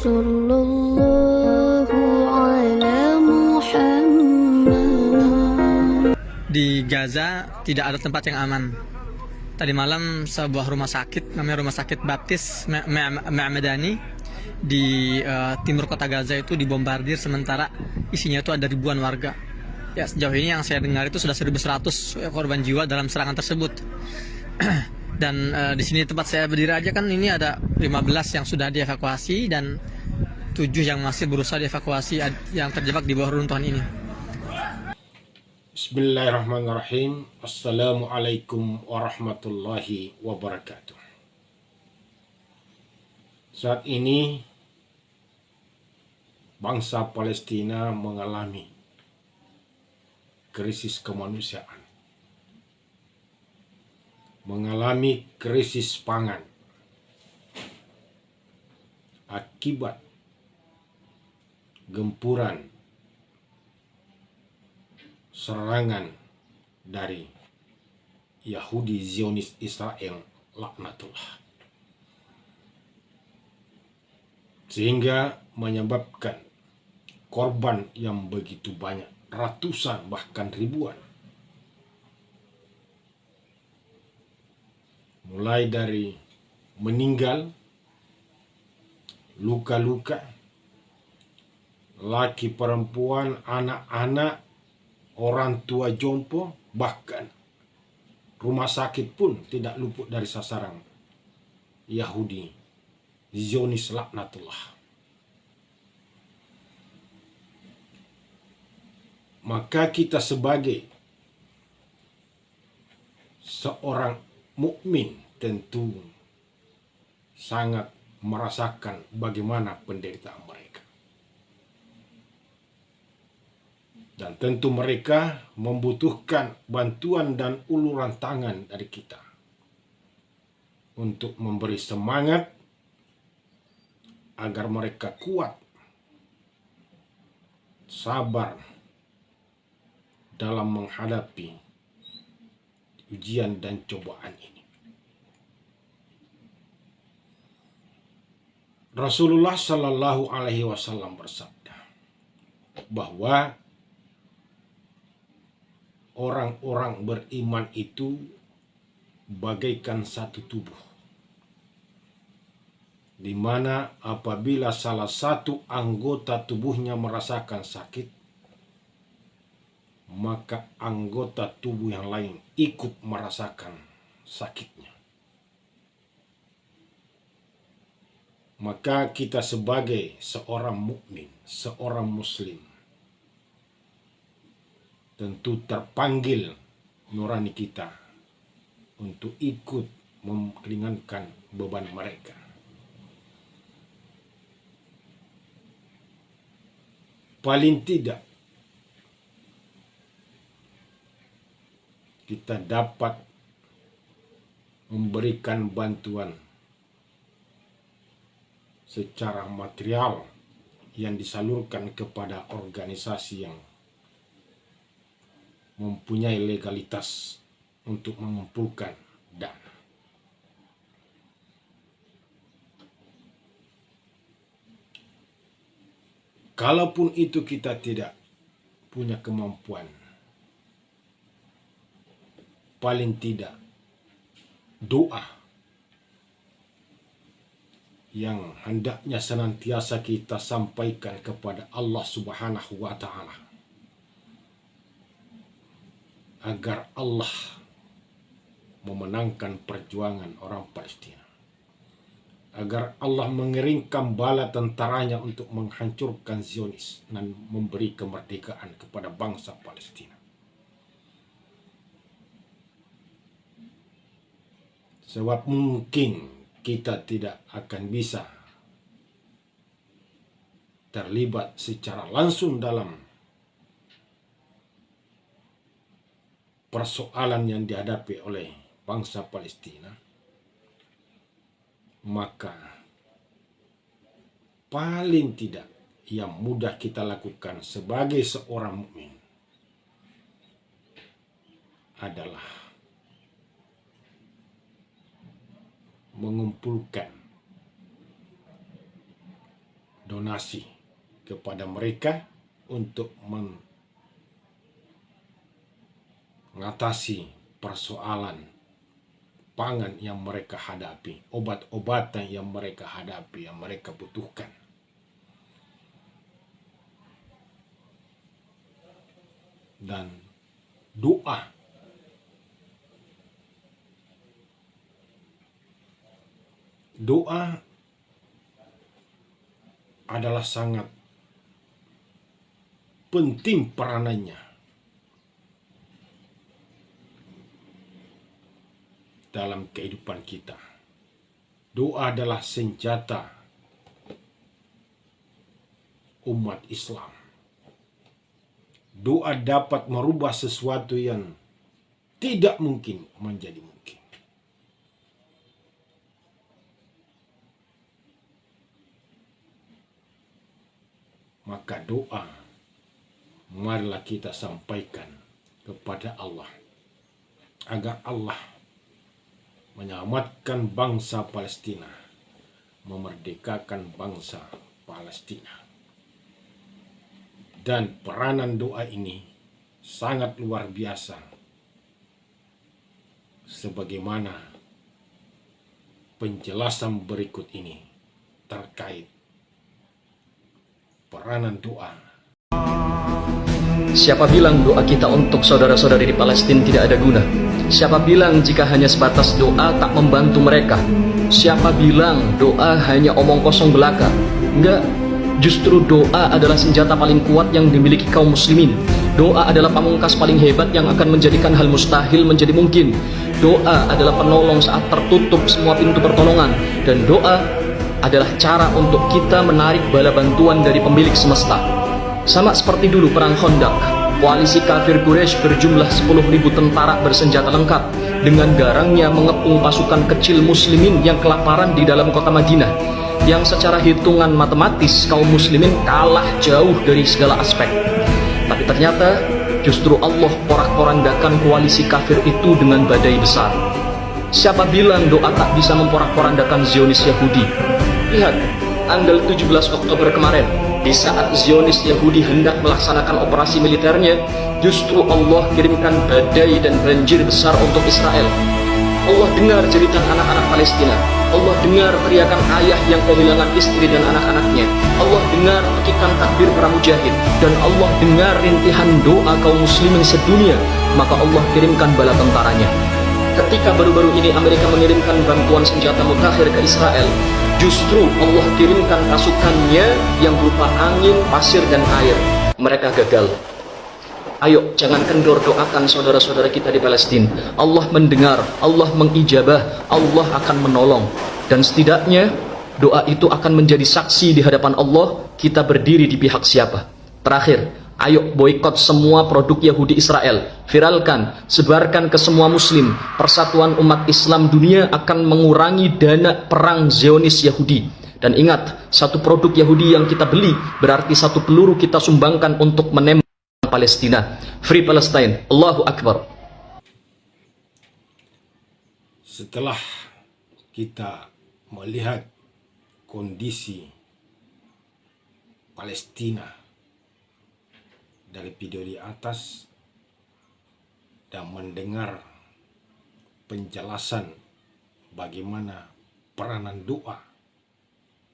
Sallallahu ala Muhammad. Di Gaza tidak ada tempat yang aman. Tadi malam sebuah rumah sakit, namanya Rumah Sakit Baptis Ma'madani di timur kota Gaza itu dibombardir, sementara isinya itu ada ribuan warga. Ya, sejauh ini yang saya dengar itu sudah 1.100 korban jiwa dalam serangan tersebut. Dan di sini tempat saya berdiri aja kan ini ada 15 yang sudah dievakuasi dan 7 yang masih berusaha dievakuasi yang terjebak di bawah runtuhan ini. Bismillahirrahmanirrahim. Assalamualaikum warahmatullahi wabarakatuh. Saat ini bangsa Palestina mengalami krisis kemanusiaan, mengalami krisis pangan akibat gempuran serangan dari Yahudi Zionis Israel laknatullah, sehingga menyebabkan korban yang begitu banyak, ratusan bahkan ribuan, mulai dari meninggal, luka-luka, laki perempuan, anak-anak, orang tua jompo, bahkan rumah sakit pun tidak luput dari sasaran Yahudi Zionis laknatullah. Maka kita sebagai seorang mukmin tentu sangat merasakan bagaimana penderitaan mereka. Dan tentu mereka membutuhkan bantuan dan uluran tangan dari kita untuk memberi semangat agar mereka kuat, sabar dalam menghadapi ujian dan cobaan ini. Rasulullah Shallallahu Alaihi Wasallam bersabda bahwa orang-orang beriman itu bagaikan satu tubuh, di mana apabila salah satu anggota tubuhnya merasakan sakit, maka anggota tubuh yang lain ikut merasakan sakitnya. Maka kita sebagai seorang mukmin, seorang muslim, tentu terpanggil nurani kita untuk ikut meringankan beban mereka. Paling tidak kita dapat memberikan bantuan secara material yang disalurkan kepada organisasi yang mempunyai legalitas untuk mengumpulkan dana. Kalaupun itu kita tidak punya kemampuan, paling tidak doa yang hendaknya senantiasa kita sampaikan kepada Allah Subhanahu wa Ta'ala, agar Allah memenangkan perjuangan orang Palestina, agar Allah mengeringkan bala tentaranya untuk menghancurkan Zionis dan memberi kemerdekaan kepada bangsa Palestina. Sebab mungkin kita tidak akan bisa terlibat secara langsung dalam persoalan yang dihadapi oleh bangsa Palestina, maka paling tidak yang mudah kita lakukan sebagai seorang mukmin adalah mengumpulkan donasi kepada mereka untuk mengatasi persoalan pangan yang mereka hadapi, obat-obatan yang mereka hadapi, yang mereka butuhkan. Dan doa adalah sangat penting peranannya dalam kehidupan kita. Doa adalah senjata umat Islam. Doa dapat merubah sesuatu yang tidak mungkin menjadi mungkin. Maka doa, marilah kita sampaikan kepada Allah agar Allah menyelamatkan bangsa Palestina, memerdekakan bangsa Palestina. Dan peranan doa ini sangat luar biasa, sebagaimana penjelasan berikut ini terkait peranan doa. Siapa bilang doa kita untuk saudara-saudari di Palestina tidak ada guna? Siapa bilang jika hanya sebatas doa tak membantu mereka? Siapa bilang doa hanya omong kosong belaka? Enggak, justru doa adalah senjata paling kuat yang dimiliki kaum muslimin. Doa adalah pamungkas paling hebat yang akan menjadikan hal mustahil menjadi mungkin. Doa adalah penolong saat tertutup semua pintu pertolongan. Dan doa adalah cara untuk kita menarik bala bantuan dari pemilik semesta. Sama seperti dulu perang Khandaq, koalisi kafir Quraisy berjumlah 10.000 tentara bersenjata lengkap dengan garangnya mengepung pasukan kecil muslimin yang kelaparan di dalam kota Madinah, yang secara hitungan matematis kaum muslimin kalah jauh dari segala aspek. Tapi ternyata justru Allah porak-porandakan koalisi kafir itu dengan badai besar. Siapa bilang doa tak bisa memporak-porandakan Zionis Yahudi? Lihat, tanggal 17 Oktober kemarin, di saat Zionis Yahudi hendak melaksanakan operasi militernya, justru Allah kirimkan badai dan banjir besar untuk Israel. Allah dengar jeritan anak-anak Palestina. Allah dengar teriakan ayah yang kehilangan istri dan anak-anaknya. Allah dengar pekikan takbir para mujahid. Dan Allah dengar rintihan doa kaum muslimin sedunia. Maka Allah kirimkan bala tentaranya. Ketika baru-baru ini Amerika mengirimkan bantuan senjata mutakhir ke Israel, justru Allah kirimkan pasukannya yang berupa angin, pasir, dan air. Mereka gagal. Ayo, jangan kendor doakan saudara-saudara kita di Palestina. Allah mendengar, Allah mengijabah, Allah akan menolong. Dan setidaknya doa itu akan menjadi saksi di hadapan Allah kita berdiri di pihak siapa. Terakhir, ayo boikot semua produk Yahudi Israel. Viralkan, sebarkan ke semua muslim. Persatuan umat Islam dunia akan mengurangi dana perang Zionis Yahudi. Dan ingat, satu produk Yahudi yang kita beli berarti satu peluru kita sumbangkan untuk menembak Palestina. Free Palestine. Allahu Akbar. Setelah kita melihat kondisi Palestina dari video di atas dan mendengar penjelasan bagaimana peranan doa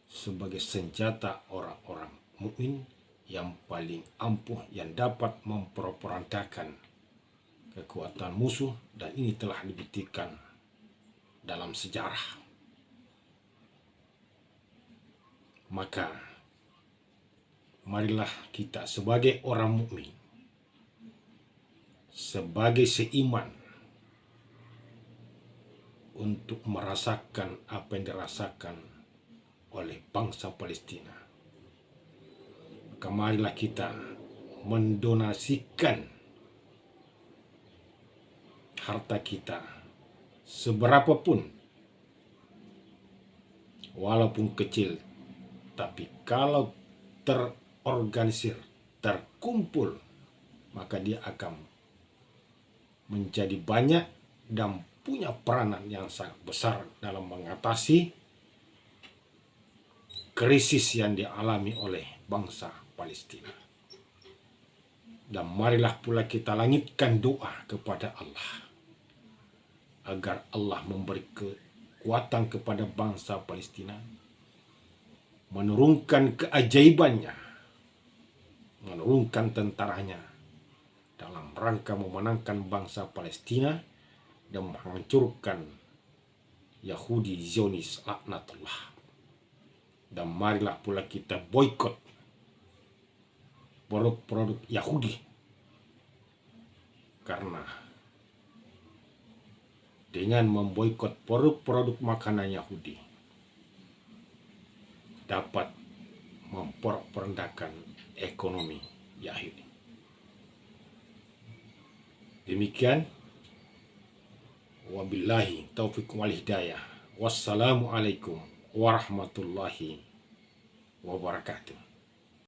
sebagai senjata orang-orang mukmin yang paling ampuh yang dapat memperorandakan kekuatan musuh, dan ini telah dibuktikan dalam sejarah. Maka marilah kita sebagai orang mukmin, sebagai seiman, untuk merasakan apa yang dirasakan oleh bangsa Palestina. Maka marilah kita mendonasikan harta kita seberapapun, walaupun kecil, tapi kalau terorganisir, terkumpul, maka dia akan menjadi banyak dan punya peranan yang sangat besar dalam mengatasi krisis yang dialami oleh bangsa Palestina. Dan marilah pula kita langitkan doa kepada Allah agar Allah memberi kekuatan kepada bangsa Palestina, menurunkan keajaibannya, menurunkan tentaranya dalam rangka memenangkan bangsa Palestina dan menghancurkan Yahudi Zionis laknatullah. Dan marilah pula kita boikot produk-produk Yahudi, karena dengan memboikot produk-produk makanan Yahudi dapat memporak-porandakan ekonomi Yahudi. Demikian, wabillahi taufiq wal hidayah. Wassalamualaikum warahmatullahi wabarakatuh.